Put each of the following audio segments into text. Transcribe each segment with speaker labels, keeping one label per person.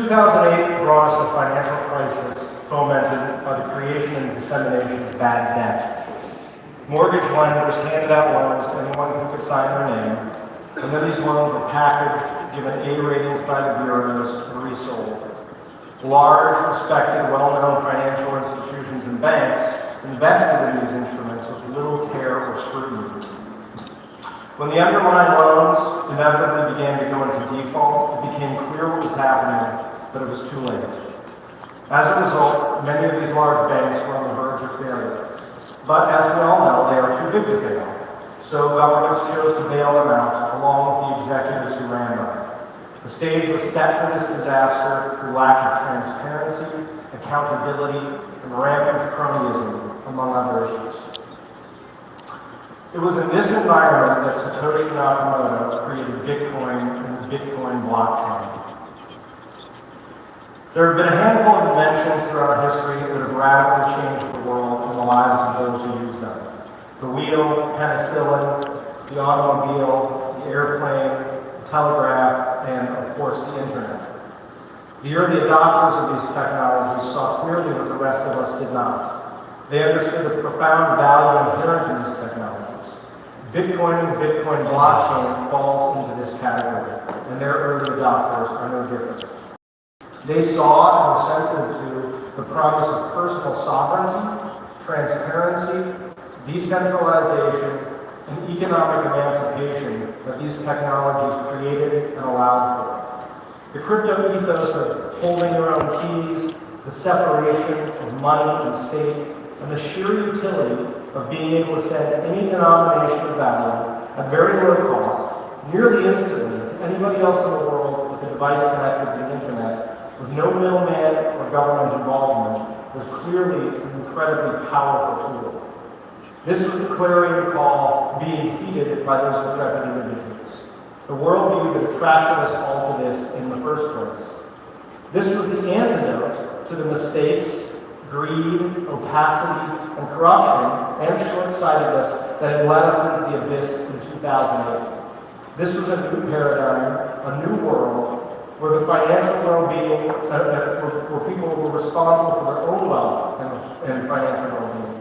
Speaker 1: 2008 brought us a financial crisis fomented by the creation and dissemination of bad debt. Mortgage lenders handed out loans to anyone who could sign their name, and then these loans were packaged, given A ratings by the bureaus, and resold. Large, respected, well-known financial institutions and banks invested in these instruments with little care or scrutiny. When the underlying loans inevitably began to go into default, it became clear what was happening, but it was too late. As a result, many of these large banks were on the verge of failure. But as we all know, they are too big to fail. So governments chose to bail them out, along with the executives who ran them. The stage was set for this disaster through lack of transparency, accountability, and rampant cronyism, among other issues. It was in this environment that Satoshi Nakamoto created Bitcoin and the Bitcoin blockchain. There have been a handful of inventions throughout history that have radically changed the world and the lives of those who use them. The wheel, penicillin, the automobile, the airplane, the telegraph, and of course the internet. The early adopters of these technologies saw clearly what the rest of us did not. They understood the profound value inherent in these technologies. Bitcoin and the Bitcoin blockchain falls into this category, and their early adopters are no different. They saw and were sensitive to the promise of personal sovereignty, transparency, decentralization, and economic emancipation that these technologies created and allowed for. The crypto ethos of holding your own keys, the separation of money and state, and the sheer utility of being able to send any denomination of value at very low cost, nearly instantly, to anybody else in the world with a device connected to the internet, with no middleman or government involvement, was clearly an incredibly powerful tool. This was the clarion call being heeded by those intrepid individuals. The worldview that attracted us all to this in the first place. This was the antidote to the mistakes, greed, opacity, and corruption, and short-sightedness that had led us into the abyss in 2008. This was a new paradigm, a new world, where the financial well-being, where people were responsible for their own wealth and financial well-being.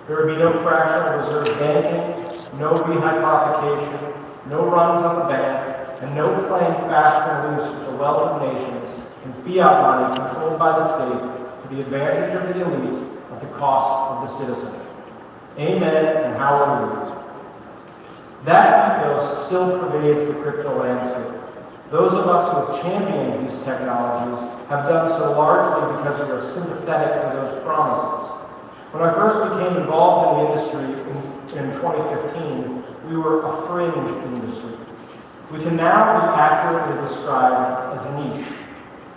Speaker 1: There would be no fractional reserve banking, no rehypothecation, no runs on the bank, and no playing fast and loose with the wealth of nations and fiat money controlled by the state to the advantage of the elite at the cost of the citizen. Amen and hallelujah. That ethos still pervades the crypto landscape. Those of us who have championed these technologies have done so largely because we are sympathetic to those promises. When I first became involved in the industry in 2015, we were a fringe industry. We can now be accurately described as niche.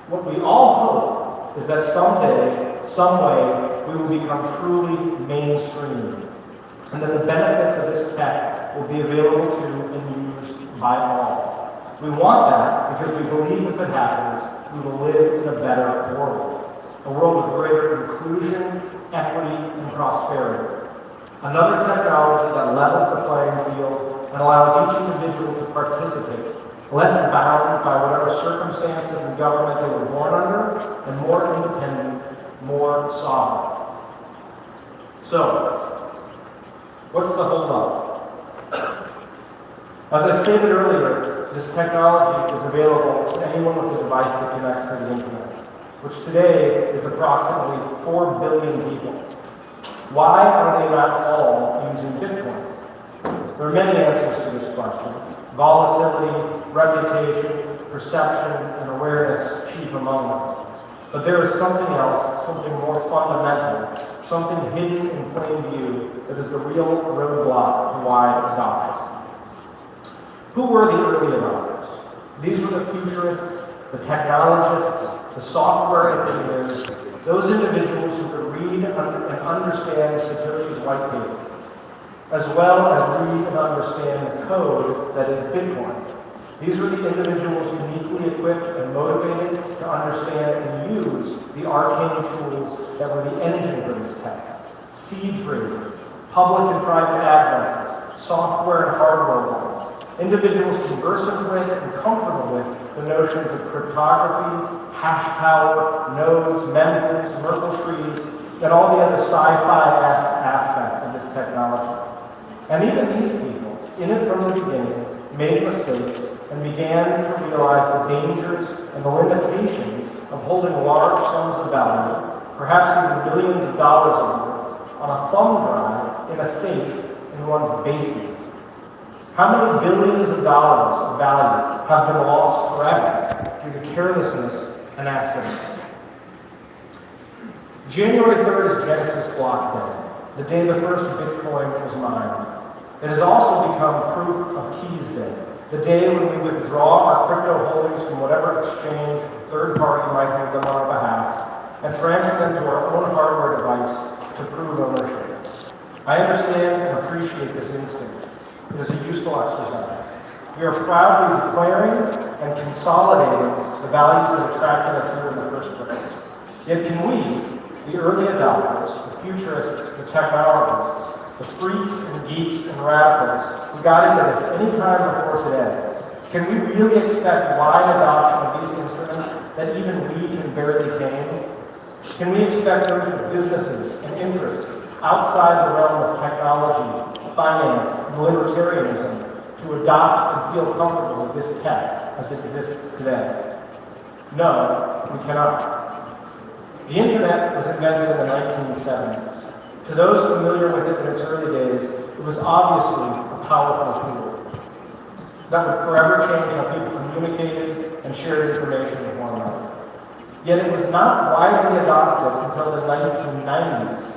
Speaker 1: What we all hope is that someday, some way, we will become truly mainstream, and that the benefits of this tech will be available to and used by all. We want that because we believe if it happens, we will live in a better world. A world with greater inclusion, equity, and prosperity. Another technology that levels the playing field and allows each individual to participate, less bound by whatever circumstances and government they were born under, and more independent, more sovereign. So, what's the holdup? As I stated earlier, this technology is available to anyone with a device that connects to the internet, which today is approximately 4 billion people. Why are they not all using Bitcoin? There are many answers to this question. Volatility, reputation, perception, and awareness chief among them. But there is something else, something more fundamental, something hidden in plain view that is the real roadblock to wide adoption. Who were the early adopters? These were the futurists, the technologists, the software engineers, those individuals who could read and understand Satoshi's white paper, as well as read and understand the code that is Bitcoin. These were the individuals uniquely equipped and motivated to understand and use the arcane tools that were the engine for this tech. Seed phrases, public and private addresses, software and hardware wallets, individuals conversant with and comfortable with the notions of cryptography, hash power, nodes, members, Merkle trees, and all the other sci-fi aspects of this technology. And even these people, in it from the beginning, made mistakes and began to realize the dangers and the limitations of holding large sums of value, perhaps even millions of dollars worth, on a thumb drive in a safe in one's basement. How many billions of dollars of value have been lost forever due to carelessness and accidents? January 3rd is Genesis Block Day, the day the first Bitcoin was mined. It has also become Proof of Keys Day, the day when we withdraw our crypto holdings from whatever exchange or third party might hold them on our behalf and transfer them to our own hardware device to prove ownership. I understand and appreciate this instinct. It is a useful exercise. We are proudly declaring and consolidating the values that attracted us here in the first place. Yet can we, the early adopters, the futurists, the technologists, the freaks and geeks and radicals who got into this any time before today, can we really expect wide adoption of these instruments that even we can barely tame? Can we expect those with businesses and interests outside the realm of technology, finance, and libertarianism to adopt and feel comfortable with this tech as it exists today? No, we cannot. The internet was invented in the 1970s. To those familiar with it in its early days, it was obviously a powerful tool that would forever change how people communicated and shared information with one another. Yet it was not widely adopted until the 1990s.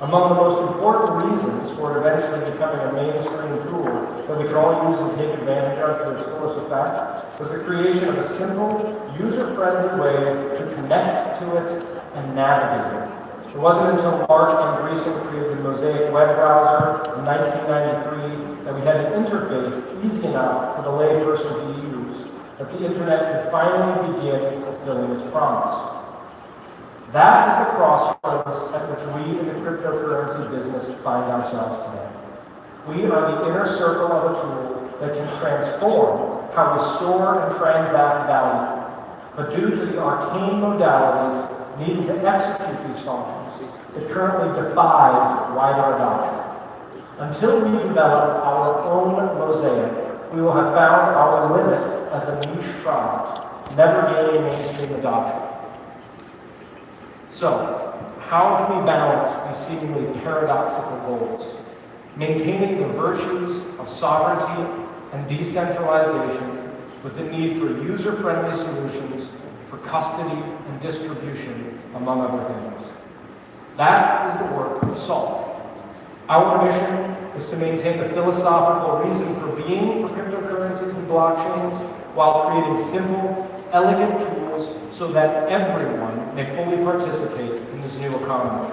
Speaker 1: Among the most important reasons for it eventually becoming a mainstream tool that we could all use and take advantage of to its fullest effect was the creation of a simple, user-friendly way to connect to it and navigate it. It wasn't until Mark Andreessen created the Mosaic web browser in 1993 that we had an interface easy enough for the layperson to use, that the internet could finally begin fulfilling its promise. That is the crossroads at which we in the cryptocurrency business find ourselves today. We are the inner circle of a tool that can transform how we store and transact value. But due to the arcane modalities needed to execute these functions, it currently defies wider adoption. Until we develop our own mosaic, we will have found our limit as a niche product, never gaining mainstream adoption. So, how do we balance these seemingly paradoxical goals? Maintaining the virtues of sovereignty and decentralization with the need for user-friendly solutions for custody and distribution, among other things. That is the work of SALT. Our mission is to maintain the philosophical reason for being for cryptocurrencies and blockchains while creating simple, elegant tools so that everyone may fully participate in this new economy.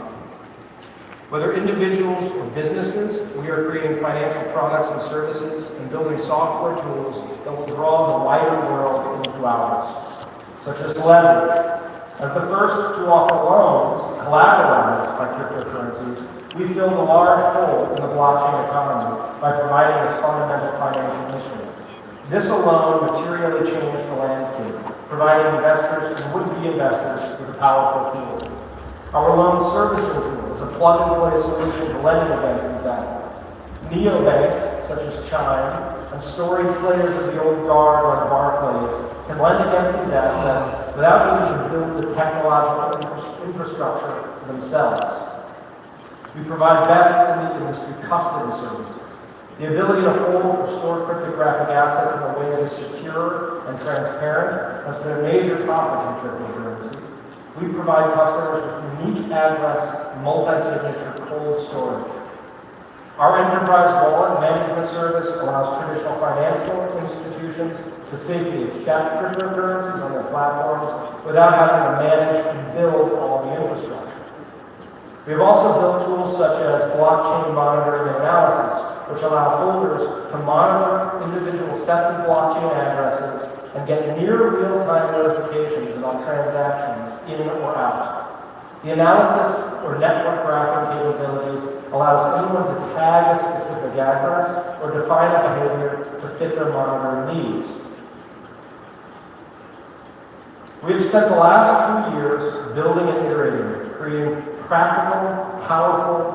Speaker 1: Whether individuals or businesses, we are creating financial products and services and building software tools that will draw the wider world into ours, such as leverage. As the first to offer loans collateralized by cryptocurrencies, we filled a large hole in the blockchain economy by providing this fundamental financial instrument. This alone materially changed the landscape, providing investors and would-be investors with a powerful tool. Our loan servicing tool is a plug-and-play solution to lending against these assets. Neobanks, such as Chime, and storied players of the old guard like Barclays can lend against these assets without needing to build the technological infrastructure themselves. We provide best in the industry custody services. The ability to hold or store cryptographic assets in a way that is secure and transparent has been a major topic in cryptocurrency. We provide customers with unique address, multi-signature cold storage. Our enterprise wallet management service allows traditional financial institutions to safely accept cryptocurrencies on their platforms without having to manage and build all the infrastructure. We have also built tools such as blockchain monitoring and analysis, which allow holders to monitor individual sets of blockchain addresses and get near real-time notifications about transactions in or out. The analysis or network graphing capabilities allows anyone to tag a specific address or define a behavior to fit their monitoring needs. We've spent the last 2 years building and iterating, creating practical, powerful